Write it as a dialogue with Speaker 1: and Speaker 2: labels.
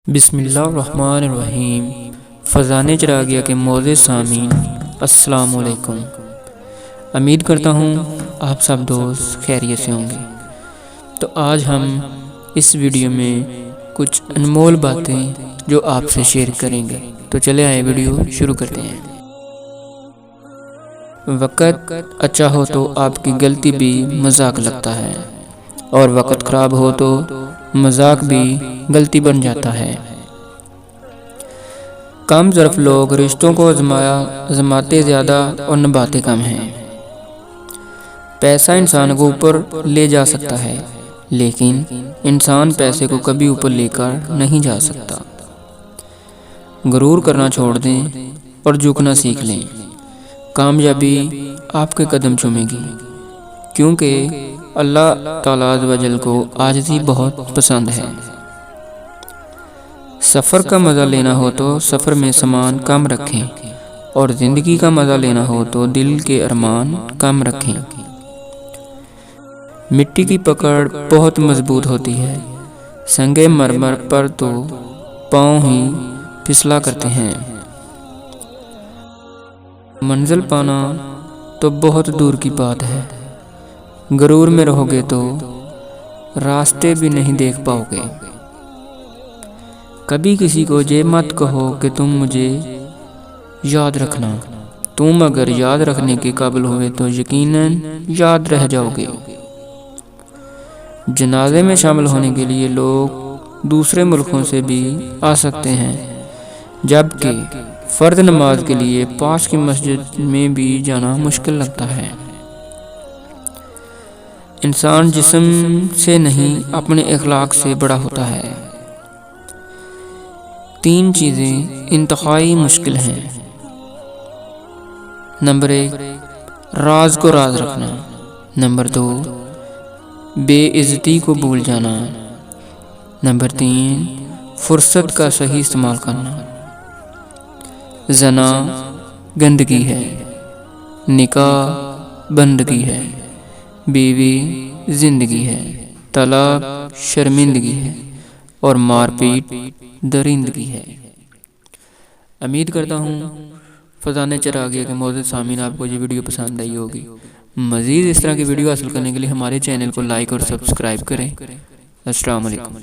Speaker 1: بسم اللہ الرحمن الرحیم۔ فضان چراغیہ کے معزز سامعین، السلام علیکم۔ امید کرتا ہوں آپ سب دوست خیریت سے ہوں گے۔ تو آج ہم اس ویڈیو میں کچھ انمول باتیں جو آپ سے شیئر کریں گے، تو چلے آئے ویڈیو شروع کرتے ہیں۔ وقت اچھا ہو تو آپ کی غلطی بھی مذاق لگتا ہے، اور وقت خراب ہو تو مذاق بھی غلطی بن جاتا ہے۔ کم ظرف لوگ رشتوں کو آزماتے زیادہ اور نبھاتے کم ہیں۔ پیسہ انسان کو اوپر لے جا سکتا ہے، لیکن انسان پیسے کو کبھی اوپر لے کر نہیں جا سکتا۔ غرور کرنا چھوڑ دیں اور جھکنا سیکھ لیں۔ کامیابی آپ کے قدم چومے گی، کیونکہ اللہ تعالیٰ عز و جل کو عاجزی بہت پسند ہے۔ سفر کا مزہ لینا ہو تو سفر میں سامان کم رکھیں، اور زندگی کا مزہ لینا ہو تو دل کے ارمان کم رکھیں۔ مٹی کی پکڑ بہت مضبوط ہوتی ہے، سنگ مرمر پر تو پاؤں ہی پھسلا کرتے ہیں۔ منزل پانا تو بہت دور کی بات ہے، غرور میں رہو گے تو راستے بھی نہیں دیکھ پاؤ گے۔ کبھی کسی کو یہ مت کہو کہ تم مجھے یاد رکھنا، تم اگر یاد رکھنے کے قابل ہوئے تو یقیناً یاد رہ جاؤ گے۔ جنازے میں شامل ہونے کے لیے لوگ دوسرے ملکوں سے بھی آ سکتے ہیں، جبکہ فرض نماز کے لیے پاس کی مسجد میں بھی جانا مشکل لگتا ہے۔ انسان جسم سے نہیں اپنے اخلاق سے بڑا ہوتا ہے۔ 3 چیزیں انتہائی مشکل ہیں۔ نمبر 1، راز کو راز رکھنا۔ نمبر 2، بے عزتی کو بھول جانا۔ نمبر 3، فرصت کا صحیح استعمال کرنا۔ زنا گندگی ہے، نکاح بندگی ہے، بیوی زندگی ہے، طلاق شرمندگی ہے، اور مار پیٹ درندگی ہے۔ امید کرتا ہوں فضان چراغیہ کے معزز سامعین آپ کو یہ ویڈیو پسند آئی ہوگی۔ مزید اس طرح کی ویڈیو حاصل کرنے کے لیے ہمارے چینل کو لائک اور سبسکرائب کریں۔ السلام علیکم۔